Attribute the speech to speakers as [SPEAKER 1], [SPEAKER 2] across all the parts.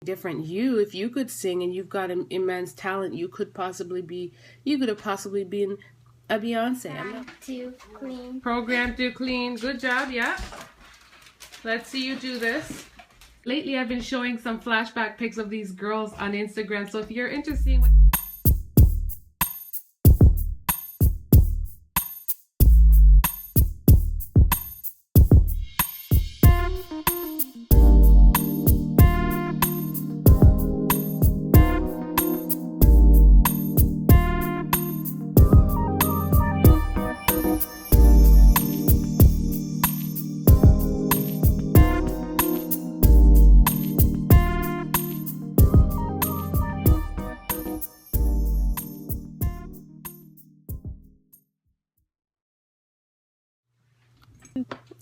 [SPEAKER 1] different. You, if you could sing and you've got an immense talent, you could have possibly been a Beyonce.
[SPEAKER 2] To clean.
[SPEAKER 1] Program to clean. Good job. Yeah. Let's see you do this. Lately, I've been showing some flashback pics of these girls on Instagram. So if you're interested in what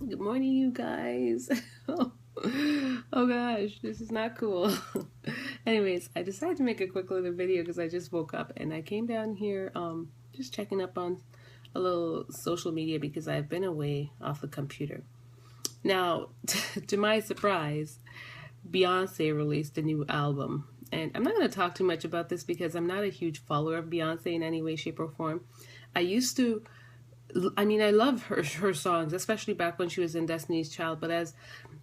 [SPEAKER 1] Good morning, you guys. Oh gosh, this is not cool. Anyways, I decided to make a quick little video because I just woke up and I came down here just checking up on a little social media because I've been away off the computer. Now, to my surprise, Beyonce released a new album. And I'm not going to talk too much about this because I'm not a huge follower of Beyonce in any way, shape, or form. I love her songs, especially back when she was in Destiny's Child. But as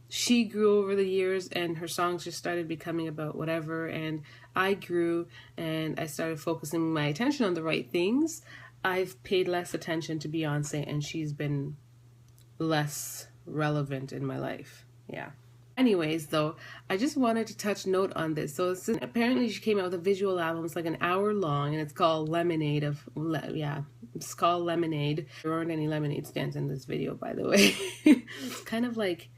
[SPEAKER 1] she grew over the years and her songs just started becoming about whatever, and I grew and I started focusing my attention on the right things, I've paid less attention to Beyonce and she's been less relevant in my life. Yeah. Anyways, though, I just wanted to touch note on this. So apparently she came out with a visual album. It's like an hour long, and it's called Lemonade. It's called Lemonade. There aren't any lemonade stands in this video, by the way. It's kind of like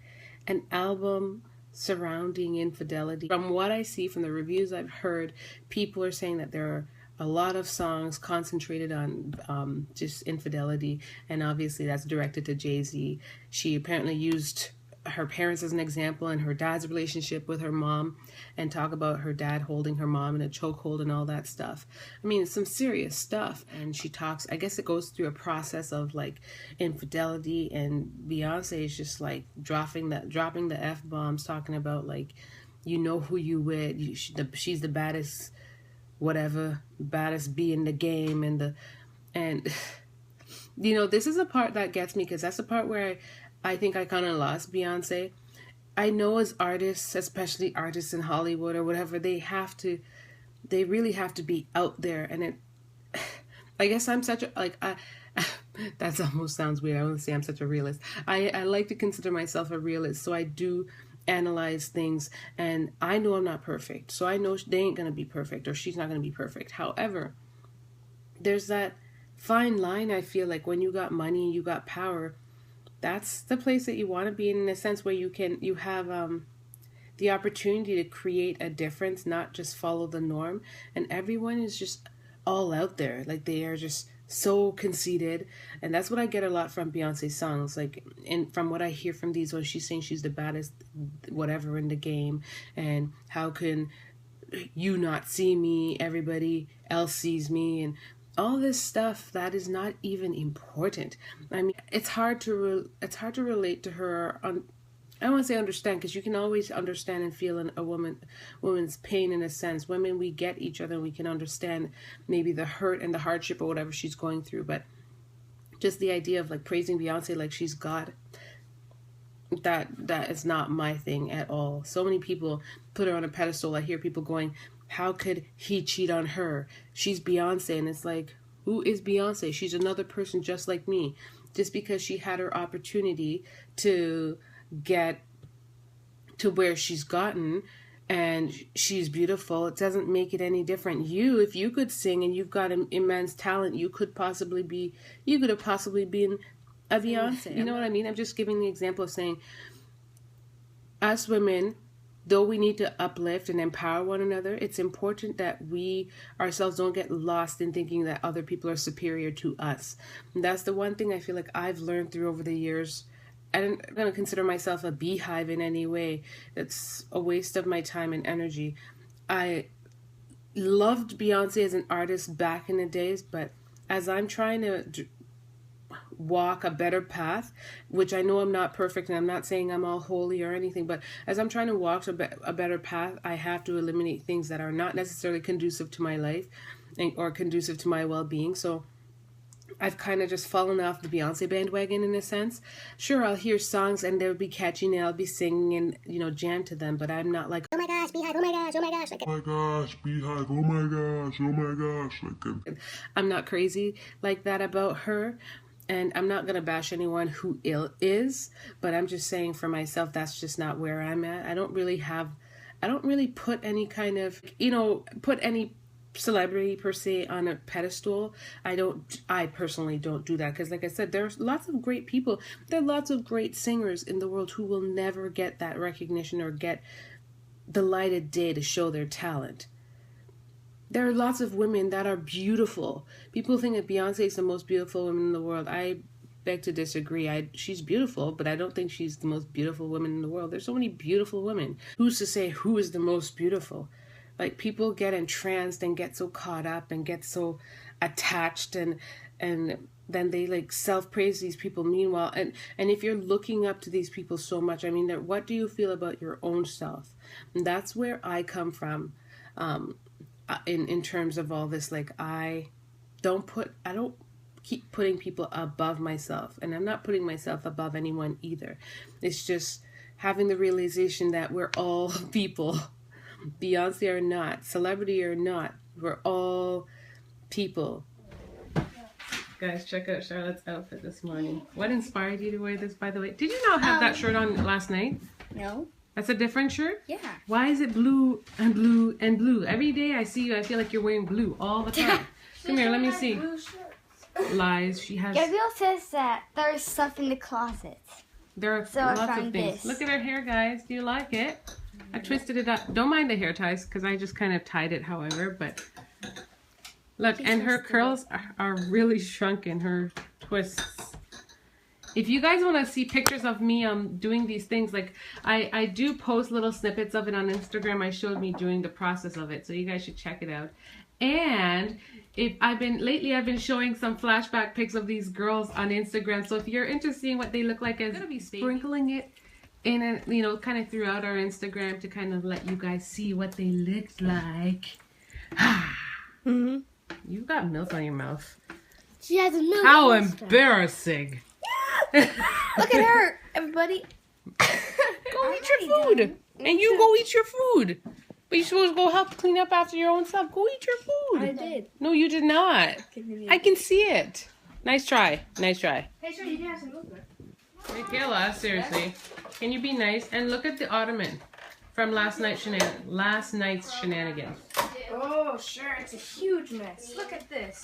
[SPEAKER 1] an album surrounding infidelity. From what I see from the reviews I've heard, people are saying that there are a lot of songs concentrated on just infidelity, and obviously that's directed to Jay-Z. She apparently used her parents as an example and her dad's relationship with her mom, and talk about her dad holding her mom in a chokehold and all that stuff. I mean, it's some serious stuff. And she talks, I guess it goes through a process of like infidelity, and Beyonce is just like dropping the F-bombs, talking about like, you know who you with, she's the baddest, whatever, baddest bee in the game, and you know, this is a part that gets me, because that's the part where I think I kind of lost Beyonce. I know as artists, especially artists in Hollywood or whatever, they really have to be out there. And I guess I'm such a, that almost sounds weird. I want to say I'm such a realist. I like to consider myself a realist. So I do analyze things, and I know I'm not perfect. So I know they ain't going to be perfect, or she's not going to be perfect. However, there's that fine line, I feel like, when you got money, you got power, that's the place that you want to be in a sense where you have the opportunity to create a difference, not just follow the norm. And everyone is just all out there. Like, they are just so conceited. And that's what I get a lot from Beyonce's songs. Like, and from what I hear from these, when she's saying she's the baddest whatever in the game, and how can you not see me, everybody else sees me, and all this stuff that is not even important. I mean, it's hard to relate to her on. I don't want to say understand, because you can always understand and feel a woman's pain in a sense. Women, we get each other, and we can understand maybe the hurt and the hardship or whatever she's going through. But just the idea of like praising Beyonce like she's God, that is not my thing at all. So many people put her on a pedestal. I hear people going, how could he cheat on her? She's Beyonce. And it's like, who is Beyonce? She's another person just like me. Just because she had her opportunity to get to where she's gotten, and she's beautiful, it doesn't make it any different. You, if you could sing and you've got an immense talent, you could have possibly been a Beyonce. You know what I mean? I'm just giving the example of saying, us women, though we need to uplift and empower one another, it's important that we ourselves don't get lost in thinking that other people are superior to us. And that's the one thing I feel like I've learned through over the years. I don't going to consider myself a beehive in any way. That's a waste of my time and energy. I loved Beyonce as an artist back in the days, but as I'm trying to walk a better path, which I know I'm not perfect, and I'm not saying I'm all holy or anything, but as I'm trying to walk a better path, I have to eliminate things that are not necessarily conducive to my life or conducive to my well-being. So I've kind of just fallen off the Beyonce bandwagon in a sense. Sure, I'll hear songs and they'll be catchy and I'll be singing and, you know, jam to them, but I'm not like, oh my gosh, Beehive, oh my gosh, oh my gosh. Like, oh my gosh, Beehive, oh my gosh, oh my gosh. Like, I'm not crazy like that about her. And I'm not going to bash anyone who is, but I'm just saying for myself, that's just not where I'm at. I don't really put any kind of, you know, put any celebrity per se on a pedestal. I personally don't do that, because like I said, there's lots of great people. There are lots of great singers in the world who will never get that recognition or get the light of day to show their talent. There are lots of women that are beautiful. People think that Beyonce is the most beautiful woman in the world. I beg to disagree. She's beautiful, but I don't think she's the most beautiful woman in the world. There's so many beautiful women. Who's to say who is the most beautiful? Like, people get entranced and get so caught up and get so attached, and then they like self-praise these people. Meanwhile, and if you're looking up to these people so much, I mean, what do you feel about your own self? And that's where I come from, in terms of all this. Like, I don't keep putting people above myself, and I'm not putting myself above anyone either. It's just having the realization that we're all people. Beyonce or not, celebrity or not, we're all people. Guys, check out Charlotte's outfit this morning. What inspired you to wear this, by the way? Did you not have that shirt on last night?
[SPEAKER 2] No.
[SPEAKER 1] That's a different shirt?
[SPEAKER 2] Yeah.
[SPEAKER 1] Why is it blue and blue and blue? Every day I see you, I feel like you're wearing blue all the time. Come here, let me see. Lies. She has.
[SPEAKER 2] Gabrielle says that there's stuff in the closet.
[SPEAKER 1] There are lots of things. Look at her hair, guys. Do you like it? I twisted it up. Don't mind the hair ties, because I just kind of tied it, however, but look, and her curls are really shrunken, her twists. If you guys want to see pictures of me doing these things, like I do post little snippets of it on Instagram. I showed me doing the process of it, so you guys should check it out. And I've been showing some flashback pics of these girls on Instagram, so if you're interested in what they look like, I'm gonna be sprinkling it in, you know, kind of throughout our Instagram to kind of let you guys see what they looked like. Mm-hmm. You've got milk on your mouth.
[SPEAKER 2] She has a milk.
[SPEAKER 1] How embarrassing!
[SPEAKER 2] Look at her, everybody.
[SPEAKER 1] Go eat your food, and you go eat your food. But you're supposed to go help clean up after your own stuff. Go eat your food.
[SPEAKER 2] I did.
[SPEAKER 1] No, you did not. I can see it. Nice try. Nice try.
[SPEAKER 2] Hey, sure, you did have some milk.
[SPEAKER 1] Michaela, seriously, can you be nice and look at the ottoman from last night's shenanigans?
[SPEAKER 3] Oh, sure, it's a huge mess. Look at this.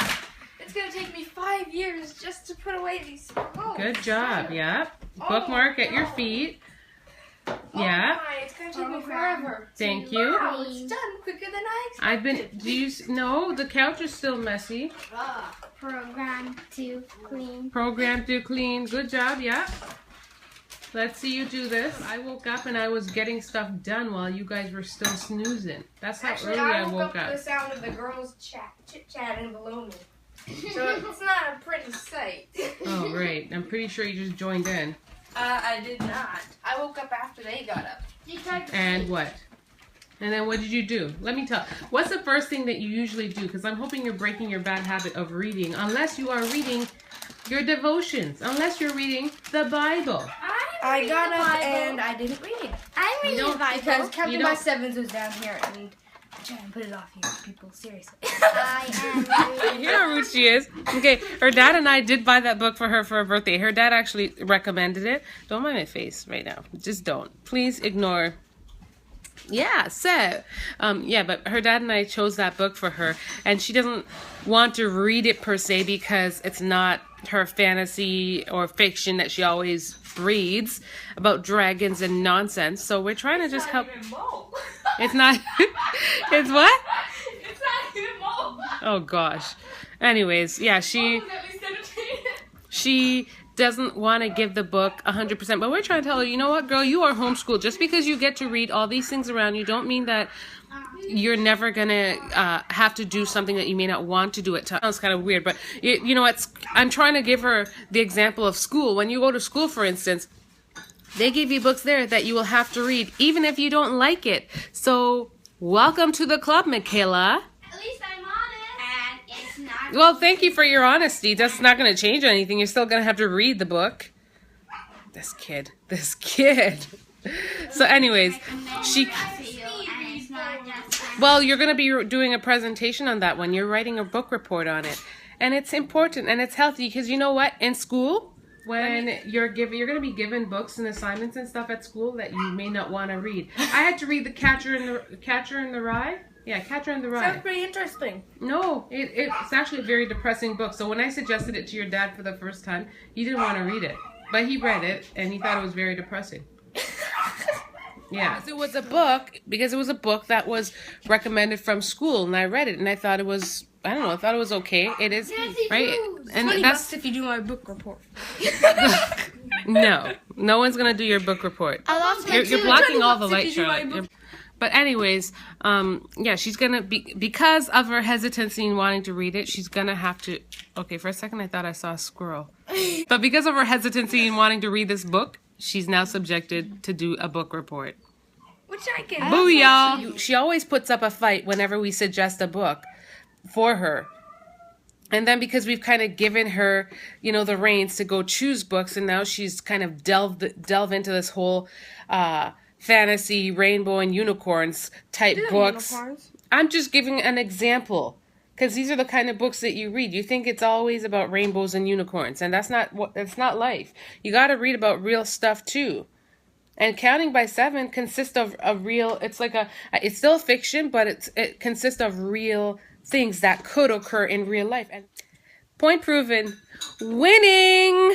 [SPEAKER 3] It's gonna take me 5 years just to put away these. Oh,
[SPEAKER 1] good job. Yeah. Bookmark at your feet. Yeah.
[SPEAKER 3] Oh my, it's gonna take me forever.
[SPEAKER 1] Thank you.
[SPEAKER 3] Wow, it's done quicker than I expected.
[SPEAKER 1] No, the couch is still messy.
[SPEAKER 2] Program to clean.
[SPEAKER 1] Program to clean. Good job. Yeah. Let's see you do this. I woke up and I was getting stuff done while you guys were still snoozing. That's how early I woke up.
[SPEAKER 3] To the sound of the girls chit-chatting below me. So it's not a pretty sight.
[SPEAKER 1] Oh, right. I'm pretty sure you just joined in.
[SPEAKER 3] I did not. I woke up after they got up.
[SPEAKER 1] And what? And then what did you do? Let me tell. What's the first thing that you usually do? Because I'm hoping you're breaking your bad habit of reading. Unless you are reading your devotions. Unless you're reading the Bible.
[SPEAKER 3] I got up and I didn't read it.
[SPEAKER 2] I'm reading the Bible.
[SPEAKER 3] Because Counting by Sevens was down here and I'm trying to put it off here, people. Seriously.
[SPEAKER 2] I am
[SPEAKER 1] You know how rude she is. Okay, her dad and I did buy that book for her for her birthday. Her dad actually recommended it. Don't mind my face right now. Just don't. Please ignore. Yeah, so, yeah, but her dad and I chose that book for her, and she doesn't want to read it per se because it's not her fantasy or fiction that she always reads about dragons and nonsense. So we're trying to just help. It's not. It's what?
[SPEAKER 3] It's not even Mo.
[SPEAKER 1] Oh gosh. Anyways, yeah, she doesn't want to give the book 100%, but we're trying to tell her, you know what, girl, you are homeschooled. Just because you get to read all these things around you don't mean that you're never gonna have to do something that you may not want to do at times. Sounds kind of weird, but you know, I'm trying to give her the example of school. When you go to school, for instance, they give you books there that you will have to read, even if you don't like it. So, welcome to the club, Michaela.
[SPEAKER 2] At least I'm honest. And it's not.
[SPEAKER 1] Well, thank you for your honesty. That's not going to change anything. You're still going to have to read the book. This kid. So anyways, well, you're going to be doing a presentation on that one. You're writing a book report on it. And it's important and it's healthy because you know what? In school, when you're going to be given books and assignments and stuff at school that you may not want to read. I had to read The Catcher in the Rye. Yeah, Catcher in the Rye.
[SPEAKER 3] Sounds pretty interesting.
[SPEAKER 1] No, it's actually a very depressing book. So when I suggested it to your dad for the first time, he didn't want to read it. But he read it, and he thought it was very depressing. Yeah. It was a book, because it was a book that was recommended from school, and I read it, and I thought it was, I don't know, I thought it was okay. It is, right? And
[SPEAKER 3] that's if you do my book report.
[SPEAKER 1] No one's going to do your book report. You're blocking all the light, Charlotte. But anyways, yeah, she's going to be, because of her hesitancy in wanting to read it, she's going to have to, okay, for a second I thought I saw a squirrel. But because of her hesitancy in wanting to read this book, she's now subjected to do a book report.
[SPEAKER 3] Which I can.
[SPEAKER 1] Booyah! She always puts up a fight whenever we suggest a book for her. And then because we've kind of given her, you know, the reins to go choose books, and now she's kind of delve into this whole fantasy, rainbow and unicorns type books. Unicorns? I'm just giving an example, because these are the kind of books that you read. You think it's always about rainbows and unicorns, and that's not life. You got to read about real stuff too. And Counting by Seven consists of a real. It's still fiction, but it consists of real things that could occur in real life. And point proven, winning.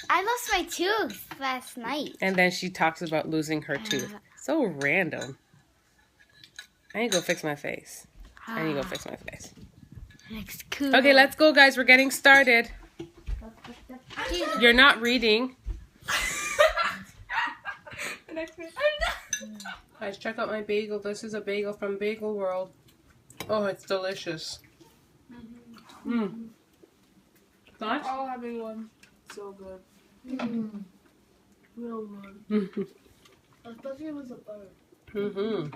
[SPEAKER 2] I lost my tooth last night.
[SPEAKER 1] And then she talks about losing her tooth. So random. I need to go fix my face.
[SPEAKER 2] Next, cool.
[SPEAKER 1] Okay, let's go, guys. We're getting started. You're not reading. Guys, check out my bagel. This is a bagel from Bagel World. Oh, it's delicious. Mmm. Thoughts?
[SPEAKER 3] All having one. So good. Real good.
[SPEAKER 2] Especially with the butter.
[SPEAKER 1] Mm-hmm.